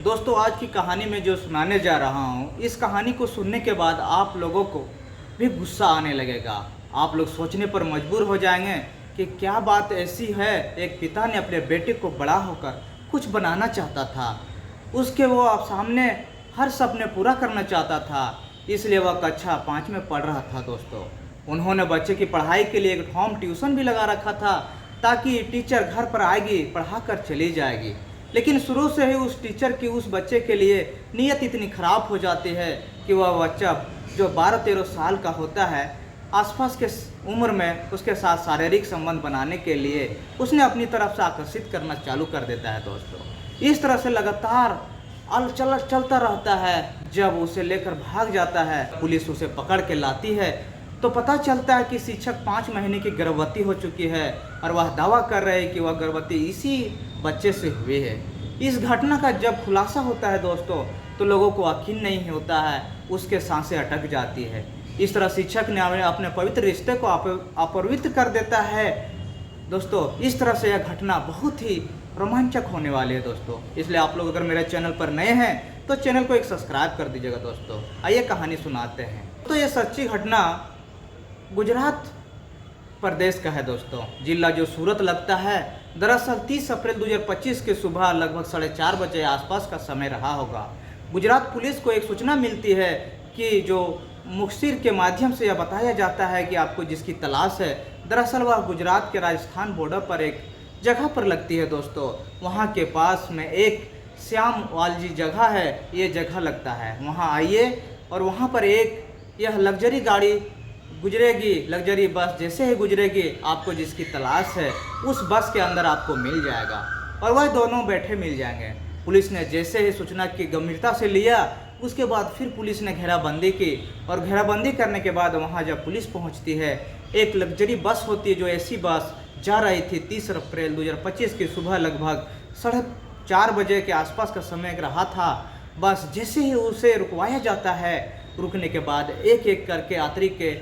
दोस्तों, आज की कहानी में जो सुनाने जा रहा हूँ, इस कहानी को सुनने के बाद आप लोगों को भी गुस्सा आने लगेगा। आप लोग सोचने पर मजबूर हो जाएंगे कि क्या बात ऐसी है, एक पिता ने अपने बेटे को बड़ा होकर कुछ बनाना चाहता था, उसके वो आप सामने हर सपने पूरा करना चाहता था, इसलिए वह कक्षा 5 में पढ़ रहा था। दोस्तों, उन्होंने बच्चे की पढ़ाई के लिए एक होम ट्यूशन भी लगा रखा था ताकि टीचर घर पर आएगी, पढ़ा कर चली जाएगी। लेकिन शुरू से ही उस टीचर की उस बच्चे के लिए नीयत इतनी ख़राब हो जाती है कि वह बच्चा जो 12-13 साल का होता है, आसपास के उम्र में उसके साथ शारीरिक संबंध बनाने के लिए उसने अपनी तरफ से आकर्षित करना चालू कर देता है। दोस्तों, इस तरह से लगातार चलता रहता है। जब उसे लेकर भाग जाता है, पुलिस उसे पकड़ के लाती है तो पता चलता है कि शिक्षक 5 महीने की गर्भवती हो चुकी है और वह दावा कर रहे हैं कि वह गर्भवती इसी बच्चे से हुई है। इस घटना का जब खुलासा होता है दोस्तों, तो लोगों को यकीन नहीं होता है, उसके सांसें अटक जाती है। इस तरह शिक्षक ने अपने पवित्र रिश्ते को अपवित्र कर देता है। दोस्तों, इस तरह से यह घटना बहुत ही रोमांचक होने वाली है दोस्तों। इसलिए आप लोग अगर मेरे चैनल पर नए हैं तो चैनल को एक सब्सक्राइब कर दीजिएगा। दोस्तों, आइए कहानी सुनाते हैं। तो ये सच्ची घटना गुजरात प्रदेश का है दोस्तों। जिला जो सूरत लगता है। दरअसल 30 अप्रैल 2025 के सुबह लगभग 4:30 बजे आसपास का समय रहा होगा। गुजरात पुलिस को एक सूचना मिलती है कि जो मुखबिर के माध्यम से यह बताया जाता है कि आपको जिसकी तलाश है, दरअसल वह गुजरात के राजस्थान बॉर्डर पर एक जगह पर लगती है। दोस्तों, वहाँ के पास में एक श्याम वालजी जगह है, ये जगह लगता है। वहाँ आइए और वहाँ पर एक यह लग्जरी गाड़ी गुजरेगी, लग्जरी बस जैसे ही गुजरेगी, आपको जिसकी तलाश है उस बस के अंदर आपको मिल जाएगा और वह दोनों बैठे मिल जाएंगे। पुलिस ने जैसे ही सूचना की गंभीरता से लिया, उसके बाद फिर पुलिस ने घेराबंदी की और घेराबंदी करने के बाद वहां जब पुलिस पहुंचती है, एक लग्जरी बस होती है जो एसी बस जा रही थी। 30 अप्रैल 2025 की सुबह लगभग 4:30 बजे के आसपास का समय रहा था। बस जैसे ही उसे रुकवाया जाता है, रुकने के बाद एक एक करके यात्री के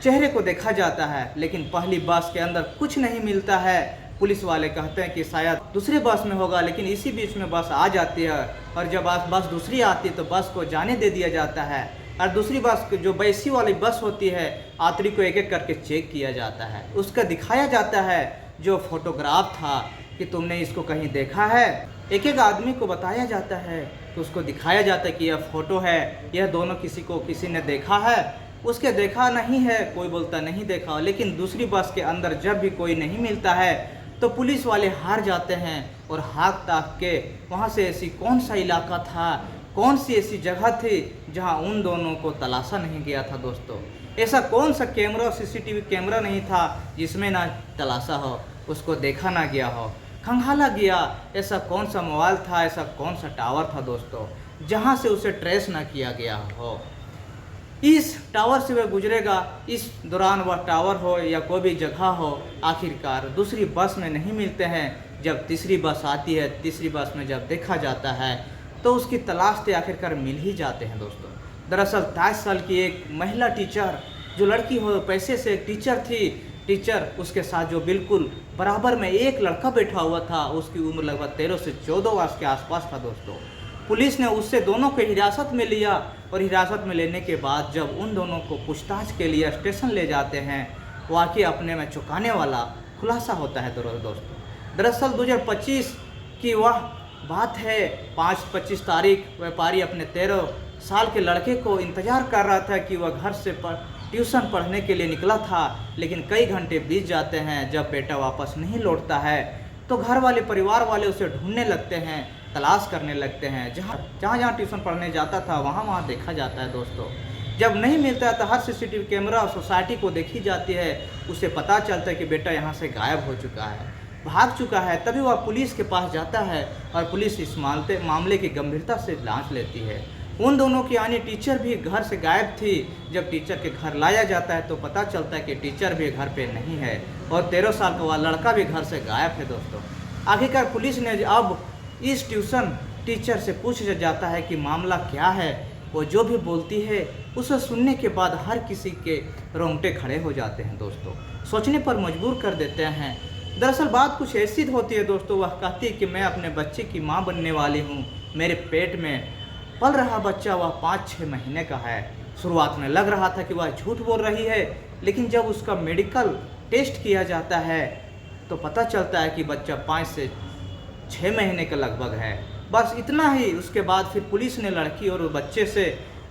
चेहरे को देखा जाता है, लेकिन पहली बस के अंदर कुछ नहीं मिलता है। पुलिस वाले कहते हैं कि शायद दूसरी बस में होगा, लेकिन इसी बीच में बस आ जाती है और जब बस दूसरी आती है तो बस को जाने दे दिया जाता है और दूसरी बस जो बैसी वाली बस होती है, यात्री को एक एक करके चेक किया जाता है। उसका दिखाया जाता है जो फोटोग्राफ था कि तुमने इसको कहीं देखा है। एक एक आदमी को बताया जाता है तो उसको दिखाया जाता है कि यह फोटो है, यह दोनों किसी ने देखा है, उसके देखा नहीं है, कोई बोलता नहीं देखा। लेकिन दूसरी बस के अंदर जब भी कोई नहीं मिलता है तो पुलिस वाले हार जाते हैं और हाँक ताक के वहाँ से ऐसी कौन सा इलाका था, कौन सी ऐसी जगह थी जहाँ उन दोनों को तलाशा नहीं गया था। दोस्तों, ऐसा कौन सा कैमरा, सीसीटीवी कैमरा नहीं था जिसमें ना तलाशा हो, उसको देखा ना गया हो, खंगाला गया। ऐसा कौन सा मोबाइल था, ऐसा कौन सा टावर था दोस्तों, जहाँ से उसे ट्रेस ना किया गया हो। इस टावर से वह गुजरेगा, इस दौरान वह टावर हो या कोई भी जगह हो, आखिरकार दूसरी बस में नहीं मिलते हैं। जब तीसरी बस आती है, तीसरी बस में जब देखा जाता है तो उसकी तलाश से आखिरकार मिल ही जाते हैं। दोस्तों, दरअसल 23 साल की एक महिला टीचर, जो लड़की हो पैसे से एक टीचर थी, टीचर उसके साथ जो बिल्कुल बराबर में एक लड़का बैठा हुआ था, उसकी उम्र लगभग 13 से 14 वर्ष के आसपास था। दोस्तों, पुलिस ने उससे दोनों को हिरासत में लिया और हिरासत में लेने के बाद जब उन दोनों को पूछताछ के लिए स्टेशन ले जाते हैं, वाकई अपने में चौंकाने वाला खुलासा होता है। दोस्तों, दरअसल 2025 की वह बात है। 25 तारीख व्यापारी अपने 13 साल के लड़के को इंतज़ार कर रहा था कि वह घर से ट्यूशन पढ़ने के लिए निकला था, लेकिन कई घंटे बीत जाते हैं। जब बेटा वापस नहीं लौटता है तो घर वाले, परिवार वाले उसे ढूंढने लगते हैं, तलाश करने लगते हैं। जहाँ ट्यूशन पढ़ने जाता था वहाँ देखा जाता है। दोस्तों, जब नहीं मिलता है तो हर सीसीटीवी कैमरा सोसाइटी को देखी जाती है। उसे पता चलता है कि बेटा यहाँ से गायब हो चुका है, भाग चुका है। तभी वह पुलिस के पास जाता है और पुलिस इस मामले की गंभीरता से जांच लेती है। उन दोनों की यानी टीचर भी घर से गायब थी। जब टीचर के घर लाया जाता है तो पता चलता है कि टीचर भी घर पे नहीं है और 13 साल का वह लड़का भी घर से गायब है। दोस्तों, आखिरकार पुलिस ने अब इस ट्यूशन टीचर से पूछ जाता है कि मामला क्या है। वो जो भी बोलती है उसे सुनने के बाद हर किसी के रोंगटे खड़े हो जाते हैं। दोस्तों, सोचने पर मजबूर कर देते हैं। दरअसल बात कुछ ऐसी होती है दोस्तों, वह कहती है कि मैं अपने बच्चे की माँ बनने वाली हूँ, मेरे पेट में पल रहा बच्चा वह 5-6 महीने का है। शुरुआत में लग रहा था कि वह झूठ बोल रही है, लेकिन जब उसका मेडिकल टेस्ट किया जाता है तो पता चलता है कि बच्चा 5 से 6 महीने का लगभग है। बस इतना ही। उसके बाद फिर पुलिस ने लड़की और बच्चे से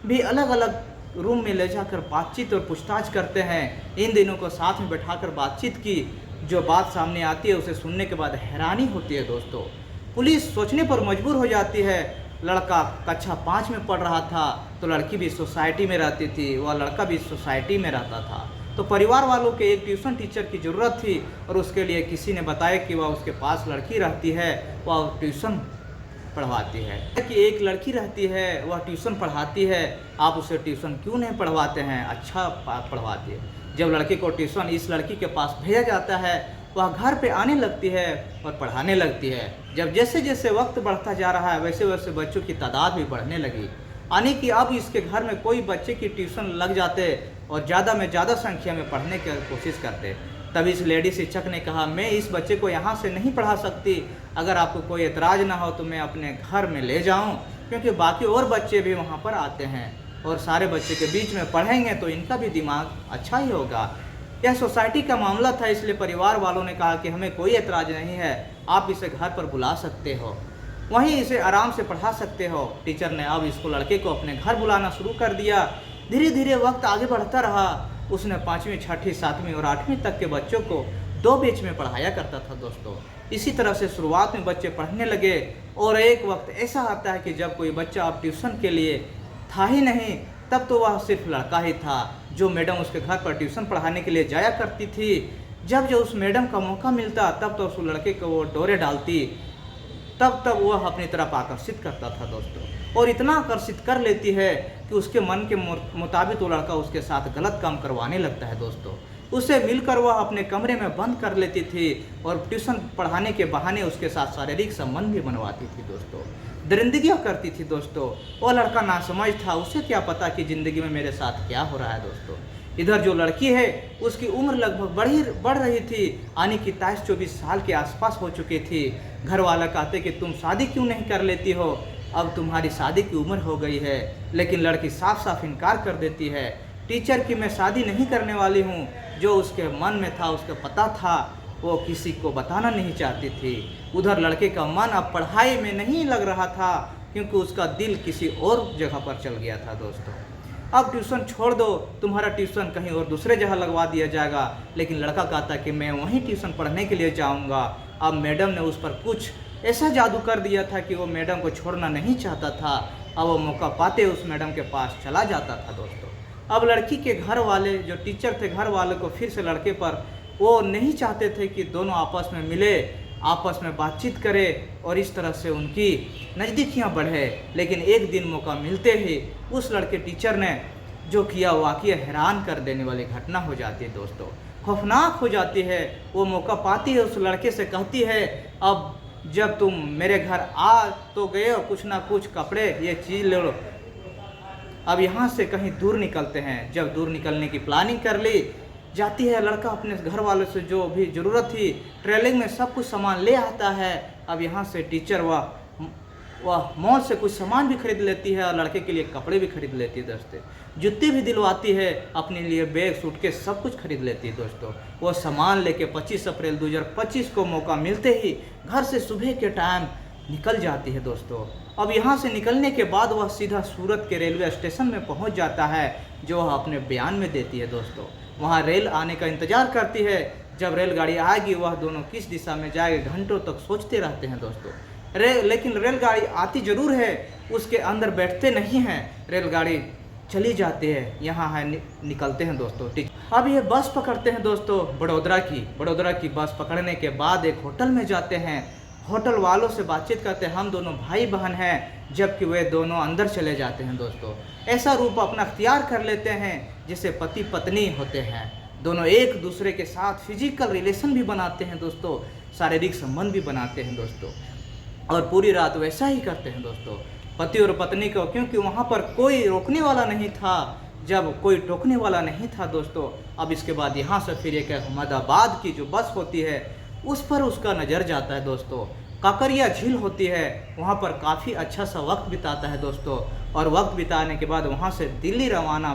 भी अलग अलग रूम में ले जाकर बातचीत और पूछताछ करते हैं। इन दिनों को साथ में बैठाकर बातचीत की। जो बात सामने आती है उसे सुनने के बाद हैरानी होती है दोस्तों। पुलिस सोचने पर मजबूर हो जाती है। लड़का कक्षा 5 में पढ़ रहा था तो लड़की भी सोसाइटी में रहती थी, वह लड़का भी सोसाइटी में रहता था। तो परिवार वालों के एक ट्यूशन टीचर की ज़रूरत थी और उसके लिए किसी ने बताया कि वह उसके पास लड़की रहती है, वह ट्यूशन पढ़वाती है। कि एक लड़की रहती है, वह ट्यूशन पढ़ाती है, आप उसे ट्यूशन क्यों नहीं पढ़वाते हैं? अच्छा पढ़वाती है। जब लड़के को ट्यूशन इस लड़की के पास भेजा जाता है, वह घर पे आने लगती है और पढ़ाने लगती है। जब जैसे जैसे वक्त बढ़ता जा रहा है वैसे वैसे बच्चों की तादाद भी बढ़ने लगी, यानी कि अब इसके घर में कोई बच्चे की ट्यूशन लग जाते और ज़्यादा में ज़्यादा संख्या में पढ़ने की कोशिश करते। तब इस लेडी शिक्षक ने कहा, मैं इस बच्चे को यहाँ से नहीं पढ़ा सकती, अगर आपको कोई एतराज़ ना हो तो मैं अपने घर में ले जाऊँ, क्योंकि बाकी और बच्चे भी वहाँ पर आते हैं और सारे बच्चे के बीच में पढ़ेंगे तो इनका भी दिमाग अच्छा ही होगा। यह सोसाइटी का मामला था, इसलिए परिवार वालों ने कहा कि हमें कोई एतराज़ नहीं है, आप इसे घर पर बुला सकते हो, वहीं इसे आराम से पढ़ा सकते हो। टीचर ने अब इसको लड़के को अपने घर बुलाना शुरू कर दिया। धीरे धीरे वक्त आगे बढ़ता रहा। उसने 5वीं, 6वीं, 7वीं और 8वीं तक के बच्चों को 2 बैच में पढ़ाया करता था दोस्तों। इसी तरह से शुरुआत में बच्चे पढ़ने लगे और एक वक्त ऐसा आता है कि जब कोई बच्चा अब ट्यूशन के लिए था ही नहीं, तब तो वह सिर्फ लड़का ही था। जो मैडम उसके घर पर ट्यूशन पढ़ाने के लिए जाया करती थी, जब जो उस मैडम का मौका मिलता तब तो उस लड़के को वो डोरे डालती, तब वह अपनी तरफ आकर्षित करता था दोस्तों। और इतना आकर्षित कर लेती है कि उसके मन के मुताबिक वो लड़का उसके साथ गलत काम करवाने लगता है दोस्तों। उससे मिलकर वह अपने कमरे में बंद कर लेती थी और ट्यूशन पढ़ाने के बहाने उसके साथ शारीरिक संबंध भी बनवाती थी दोस्तों। दरिंदगियाँ करती थी दोस्तों। वो लड़का नासमझ था, उसे क्या पता कि ज़िंदगी में मेरे साथ क्या हो रहा है दोस्तों। इधर जो लड़की है उसकी उम्र लगभग बढ़ रही थी, यानी कि 23-24 साल के आसपास हो चुकी थी। घर वाला कहते कि तुम शादी क्यों नहीं कर लेती हो, अब तुम्हारी शादी की उम्र हो गई है। लेकिन लड़की साफ साफ इनकार कर देती है। टीचर की मैं शादी नहीं करने वाली हूँ, जो उसके मन में था उसको पता था, वो किसी को बताना नहीं चाहती थी। उधर लड़के का मन अब पढ़ाई में नहीं लग रहा था, क्योंकि उसका दिल किसी और जगह पर चल गया था दोस्तों। अब ट्यूशन छोड़ दो, तुम्हारा ट्यूशन कहीं और दूसरे जगह लगवा दिया जाएगा। लेकिन लड़का कहता कि मैं वहीं ट्यूशन पढ़ने के लिए जाऊंगा। अब मैडम ने उस पर कुछ ऐसा जादू कर दिया था कि वो मैडम को छोड़ना नहीं चाहता था। अब वो मौका पाते उस मैडम के पास चला जाता था दोस्तों। अब लड़की के घर वाले जो टीचर थे, घर वाले को फिर से लड़के पर वो नहीं चाहते थे कि दोनों आपस में मिले, आपस में बातचीत करें और इस तरह से उनकी नज़दीकियाँ बढ़े। लेकिन एक दिन मौका मिलते ही उस लड़के टीचर ने जो किया वाक़या हैरान कर देने वाली घटना हो जाती है दोस्तों, खौफनाक हो जाती है। वो मौका पाती है, उस लड़के से कहती है, अब जब तुम मेरे घर आ तो गए हो, कुछ ना कुछ कपड़े ये चीज़ ले लो, अब यहाँ से कहीं दूर निकलते हैं। जब दूर निकलने की प्लानिंग कर ली जाती है, लड़का अपने घर वालों से जो भी ज़रूरत थी ट्रेलिंग में सब कुछ सामान ले आता है। अब यहाँ से टीचर वह मॉल से कुछ सामान भी खरीद लेती है और लड़के के लिए कपड़े भी खरीद लेती है दोस्तों, जूते भी दिलवाती है, अपने लिए बैग सूटकेस सब कुछ खरीद लेती है दोस्तों। वो सामान लेके 25 अप्रैल 2025 को मौका मिलते ही घर से सुबह के टाइम निकल जाती है दोस्तों। अब यहाँ से निकलने के बाद वह सीधा सूरत के रेलवे स्टेशन में पहुँच जाता है, जो वह अपने बयान में देती है दोस्तों। वहाँ रेल आने का इंतज़ार करती है, जब रेलगाड़ी आएगी वह दोनों किस दिशा में जाएंगे घंटों तक सोचते रहते हैं दोस्तों। लेकिन रेलगाड़ी आती ज़रूर है, उसके अंदर बैठते नहीं हैं, रेलगाड़ी चली जाती है। यहाँ है निकलते हैं दोस्तों। ठीक, अब ये बस पकड़ते हैं दोस्तों बड़ोदरा की बस पकड़ने के बाद एक होटल में जाते हैं। होटल वालों से बातचीत करते हैं, हम दोनों भाई बहन हैं, जबकि वे दोनों अंदर चले जाते हैं दोस्तों। ऐसा रूप अपना अख्तियार कर लेते हैं जिसे पति पत्नी होते हैं। दोनों एक दूसरे के साथ फिजिकल रिलेशन भी बनाते हैं दोस्तों, शारीरिक संबंध भी बनाते हैं दोस्तों, और पूरी रात वैसा ही करते हैं दोस्तों पति और पत्नी को, क्योंकि वहाँ पर कोई रोकने वाला नहीं था। जब कोई टोकने वाला नहीं था दोस्तों, अब इसके बाद यहाँ से फिर एक अहमदाबाद की जो बस होती है उस पर उसका नज़र जाता है दोस्तों। काकरिया झील होती है, वहाँ पर काफ़ी अच्छा सा वक्त बिताता है दोस्तों, और वक्त बिताने के बाद वहाँ से दिल्ली रवाना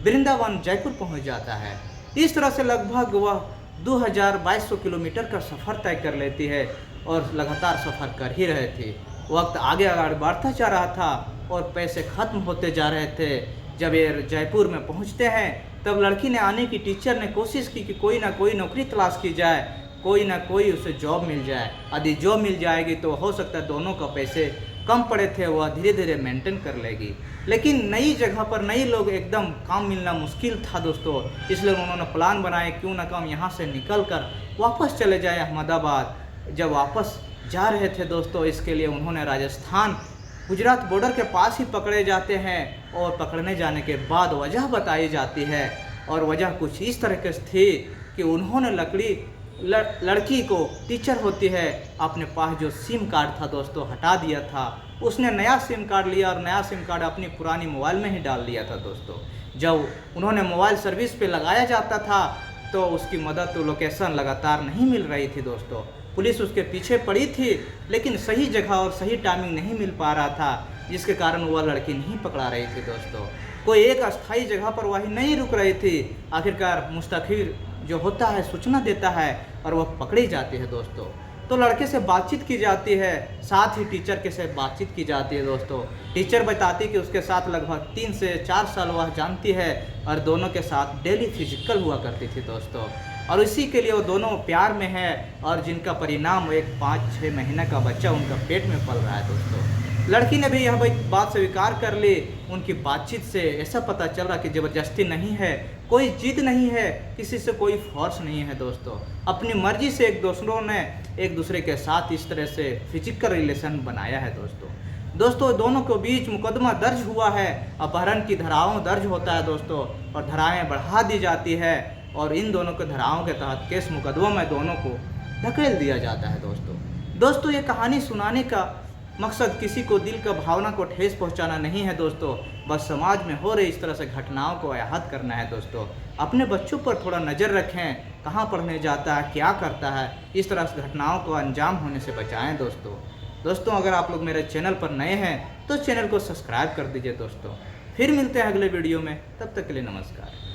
वृंदावन जयपुर पहुँच जाता है। इस तरह से लगभग वह 2200 किलोमीटर का सफ़र तय कर लेती है और लगातार सफ़र कर ही रहे थे। वक्त आगे आगे बढ़ता जा रहा था और पैसे ख़त्म होते जा रहे थे। जब ये जयपुर में पहुंचते हैं तब लड़की ने आने की टीचर ने कोशिश की कि कोई ना कोई नौकरी तलाश की जाए, कोई ना कोई उसे जॉब मिल जाए। यदि जॉब मिल जाएगी तो हो सकता है दोनों का पैसे कम पड़े थे वह धीरे धीरे मेंटेन कर लेगी। लेकिन नई जगह पर नई लोग एकदम काम मिलना मुश्किल था दोस्तों, इसलिए उन्होंने प्लान बनाया क्यों ना हम यहाँ से निकल कर वापस चले जाए अहमदाबाद। जब वापस जा रहे थे दोस्तों, इसके लिए उन्होंने राजस्थान गुजरात बॉर्डर के पास ही पकड़े जाते हैं और पकड़ने जाने के बाद वजह बताई जाती है। और वजह कुछ इस तरह से थी कि उन्होंने लड़की को, टीचर होती है, अपने पास जो सिम कार्ड था दोस्तों हटा दिया था। उसने नया सिम कार्ड लिया और नया सिम कार्ड अपनी पुरानी मोबाइल में ही डाल दिया था दोस्तों। जब उन्होंने मोबाइल सर्विस पे लगाया जाता था तो उसकी मदद तो लोकेशन लगातार नहीं मिल रही थी दोस्तों। पुलिस उसके पीछे पड़ी थी लेकिन सही जगह और सही टाइमिंग नहीं मिल पा रहा था, जिसके कारण वह लड़की नहीं पकड़ा रही थी दोस्तों। कोई एक अस्थायी जगह पर वही नहीं रुक रही थी। आखिरकार मुस्तखिर जो होता है सूचना देता है और वह पकड़ी जाती है दोस्तों। तो लड़के से बातचीत की जाती है, साथ ही टीचर के से बातचीत की जाती है दोस्तों। टीचर बताती है कि उसके साथ लगभग 3 से 4 साल वह जानती है और दोनों के साथ डेली फिजिकल हुआ करती थी दोस्तों। और इसी के लिए वो दोनों प्यार में है और जिनका परिणाम एक 5-6 महीने का बच्चा उनका पेट में पल रहा है दोस्तों। लड़की ने भी यह बात स्वीकार कर ली। उनकी बातचीत से ऐसा पता चल रहा कि ज़बरदस्ती नहीं है, कोई जिद नहीं है, किसी से कोई फोर्स नहीं है दोस्तों। अपनी मर्जी से एक दूसरे के साथ इस तरह से फिजिकल रिलेशन बनाया है दोस्तों। दोनों के बीच मुकदमा दर्ज हुआ है, अपहरण की धाराओं दर्ज होता है दोस्तों, और धाराएं बढ़ा दी जाती है और इन दोनों के धाराओं के तहत केस मुकदमों में दोनों को धकेल दिया जाता है दोस्तों। ये कहानी सुनाने का मकसद किसी को दिल का भावना को ठेस पहुंचाना नहीं है दोस्तों, बस समाज में हो रही इस तरह से घटनाओं को याद करना है दोस्तों। अपने बच्चों पर थोड़ा नज़र रखें, कहाँ पढ़ने जाता है, क्या करता है, इस तरह से घटनाओं को अंजाम होने से बचाएं दोस्तों। अगर आप लोग मेरे चैनल पर नए हैं तो चैनल को सब्सक्राइब कर दीजिए दोस्तों। फिर मिलते हैं अगले वीडियो में, तब तक के लिए नमस्कार।